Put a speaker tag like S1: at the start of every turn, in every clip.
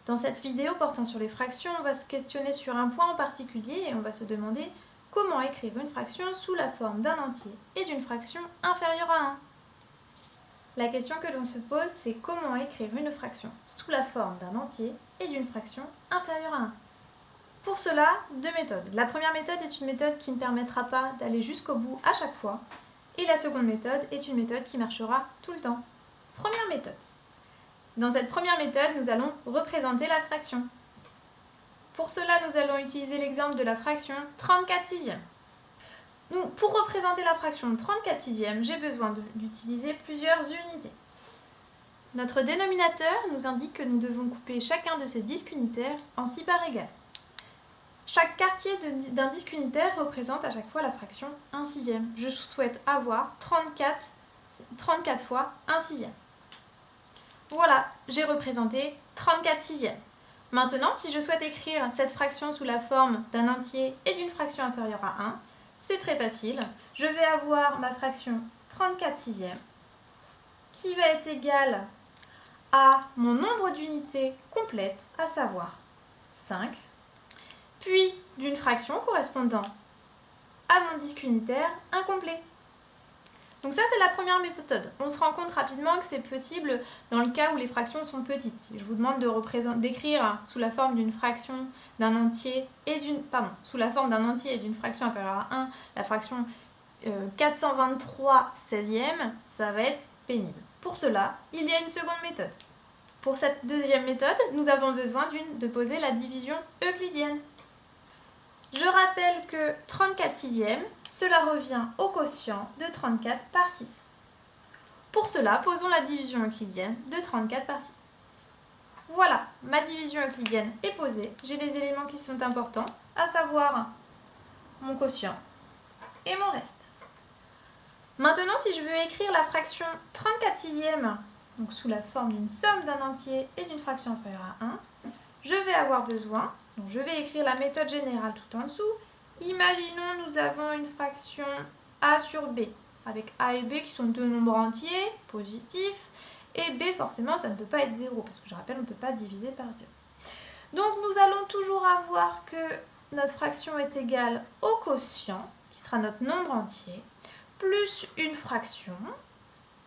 S1: Dans cette vidéo portant sur les fractions, on va se questionner sur un point en particulier et on va se demander comment écrire une fraction sous la forme d'un entier et d'une fraction inférieure à 1. La question que l'on se pose, c'est comment écrire une fraction sous la forme d'un entier et d'une fraction inférieure à 1. Pour cela, deux méthodes. La première méthode est une méthode qui ne permettra pas d'aller jusqu'au bout à chaque fois, et la seconde méthode est une méthode qui marchera tout le temps. Première méthode. Dans cette première méthode, nous allons représenter la fraction. Pour cela, nous allons utiliser l'exemple de la fraction 34 sixièmes. Pour représenter la fraction 34 sixièmes, j'ai besoin d'utiliser plusieurs unités. Notre dénominateur nous indique que nous devons couper chacun de ces disques unitaires en 6 parts égales. Chaque quartier d'un disque unitaire représente à chaque fois la fraction 1 sixième. Je souhaite avoir 34 fois 1 sixième. Voilà, j'ai représenté 34 sixièmes. Maintenant, si je souhaite écrire cette fraction sous la forme d'un entier et d'une fraction inférieure à 1, c'est très facile. Je vais avoir ma fraction 34 sixièmes qui va être égale à mon nombre d'unités complètes, à savoir 5, puis d'une fraction correspondant à mon disque unitaire incomplet. Donc ça, c'est la première méthode. On se rend compte rapidement que c'est possible dans le cas où les fractions sont petites. Si je vous demande d'écrire sous la forme d'une fraction d'un entier et sous la forme d'un entier et d'une fraction inférieure à 1, la fraction 423 16e, ça va être pénible. Pour cela, il y a une seconde méthode. Pour cette deuxième méthode, nous avons besoin de poser la division euclidienne. Je rappelle que 34 sixièmes, cela revient au quotient de 34 par 6. Pour cela, posons la division euclidienne de 34 par 6. Voilà, ma division euclidienne est posée. J'ai les éléments qui sont importants, à savoir mon quotient et mon reste. Maintenant, si je veux écrire la fraction 34 sixièmes, donc sous la forme d'une somme d'un entier et d'une fraction inférieure à 1, je vais avoir besoin, donc je vais écrire la méthode générale tout en dessous. Imaginons nous avons une fraction a sur b, avec a et b qui sont deux nombres entiers, positifs, et b forcément ça ne peut pas être 0, parce que je rappelle on ne peut pas diviser par 0. Donc nous allons toujours avoir que notre fraction est égale au quotient, qui sera notre nombre entier, plus une fraction,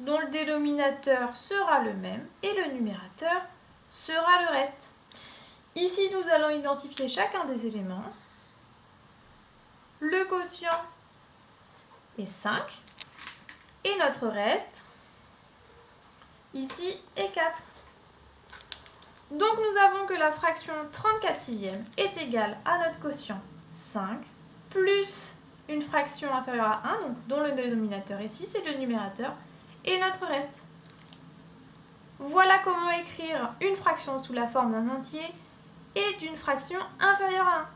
S1: dont le dénominateur sera le même, et le numérateur sera le reste. Ici nous allons identifier chacun des éléments. Le quotient est 5 et notre reste ici est 4. Donc nous avons que la fraction 34 sixièmes est égale à notre quotient 5 plus une fraction inférieure à 1, donc dont le dénominateur ici c'est le numérateur, et notre reste. Voilà comment écrire une fraction sous la forme d'un entier et d'une fraction inférieure à 1.